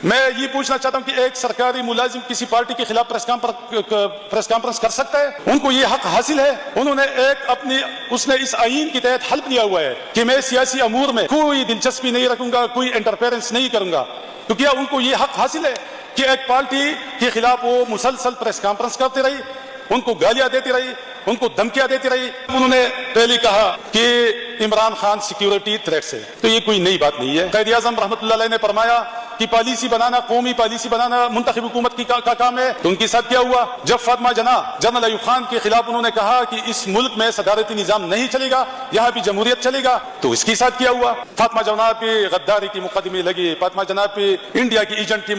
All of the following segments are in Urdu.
میں یہ پوچھنا چاہتا ہوں کہ ایک سرکاری ملازم کسی پارٹی کے خلاف پریس کانفرنس کر سکتا ہے؟ ان کو یہ حق حاصل ہے. انہوں نے اس نے اس آئین کے تحت حلف لیا ہوا ہے کہ میں سیاسی امور میں کوئی دلچسپی نہیں رکھوں گا, کوئی انٹرفیرنس نہیں کروں گا. تو کیا ان کو یہ حق حاصل ہے کہ ایک پارٹی کے خلاف وہ مسلسل پریس کانفرنس کرتے رہی, ان کو گالیاں دیتی رہی, ان کو دھمکیاں دیتی رہی؟ انہوں نے پہلے کہا کہ عمران خان سیکیورٹی تھریٹ سے, تو یہ کوئی نئی بات نہیں ہے. قائد اعظم رحمۃ اللہ علیہ نے فرمایا کہ پالیسی بنانا, قومی پالیسی بنانا منتخب حکومت کا کام ہے. تو ان کے ساتھ کیا ہوا؟ جب فاطمہ جناح جنرل ایوب خان کے خلاف انہوں نے کہا کہ اس ملک میں صدارتی نظام نہیں چلے گا, یہاں بھی جمہوریت چلے گا, تو اس کے ساتھ کیا ہوا؟ فاطمہ جناح پہ غداری کی مقدمے لگی, فاطمہ جناح پہ انڈیا کی ایجنٹ کی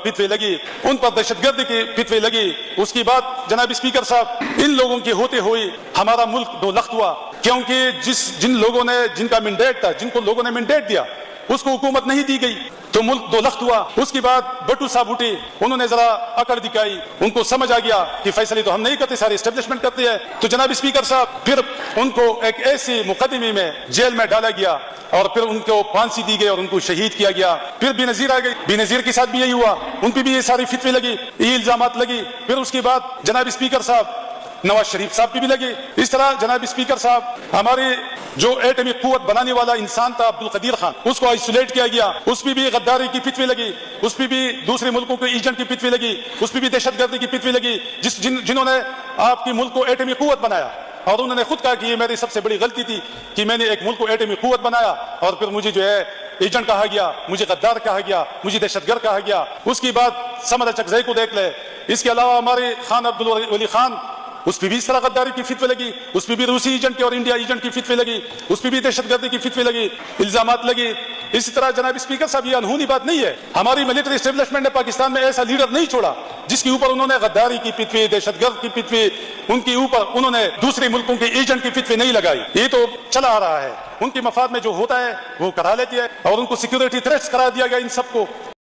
فتوی لگی, ان پر دہشت گردی کی فتوی لگی. اس کے بعد جناب اسپیکر صاحب, ان لوگوں کے ہوتے ہوئے ہمارا ملک دو لخت ہوا, کیونکہ جن لوگوں نے, جن کا مینڈیٹ تھا, جن کو لوگوں نے مینڈیٹ دیا, اس کو حکومت نہیں دی گئی, تو ملک دو لخت ہوا. اس کے بعد بٹو صاحب اٹھے, انہوں نے ذرا اکڑ دکھائی, ان کو سمجھ آ گیا کہ فیصلے تو ہم نہیں کرتے, سارے اسٹیبلشمنٹ کرتے ہیں. تو جناب اسپیکر صاحب پھر ان کو ایک ایسی مقدمے میں جیل میں ڈالا گیا, اور پھر ان کو پھانسی دی گئی اور ان کو شہید کیا گیا. پھر بے نظیر آ گئی, بے نظیر کے ساتھ بھی یہی ہوا, ان پہ بھی یہ ساری فتوی لگی, یہ الزامات لگی. پھر اس کے بعد جناب اسپیکر صاحب نواز شریف صاحب کی بھی لگے. اس طرح جناب اسپیکر صاحب ہمارے جو ایٹمی قوت بنانے والا انسان تھا عبدالقدیر خان, اس کو آئسولیٹ کیا گیا, اس پہ بھی غداری کی فتوی لگی, اس پہ بھی دوسرے ملکوں کے ایجنٹ کی فتوی لگی, اس پہ بھی دہشت گردی کی فتوی لگی, جنہوں نے آپ کے ملک کو ایٹمی قوت بنایا. اور انہوں نے خود کہا کہ یہ میری سب سے بڑی غلطی تھی کہ میں نے ایک ملک کو ایٹمی قوت بنایا, اور پھر مجھے جو ہے ایجنٹ کہا گیا, مجھے غدار کہا گیا, مجھے دہشت گرد کہا گیا. اس کے بعد سمر چکزئی کو دیکھ لے. اس کے علاوہ ہمارے خان عبدالولی خان, اس پہ بھی اس طرح غداری کی فتوی لگی, اس پہ بھی روسی ایجنٹ کی اور انڈیا ایجنٹ کی فتوی لگی, اس پہ بھی دہشت گردی کی فتوی لگی, الزامات لگی. اسی طرح جناب اسپیکر صاحب یہ انہونی بات نہیں ہے, ہماری ملٹری اسٹیبلشمنٹ نے پاکستان میں ایسا لیڈر نہیں چھوڑا جس کے اوپر انہوں نے غداری کی فتوی, دہشت گرد کی فتوی, ان کے اوپر انہوں نے دوسرے ملکوں کے ایجنٹ کی فتوی نہیں لگائی. یہ تو چلا آ رہا ہے, ان کے مفاد میں جو ہوتا ہے وہ کرا لیتی ہے, اور ان کو سیکیورٹی تھریٹس قرار دیا گیا ان سب کو.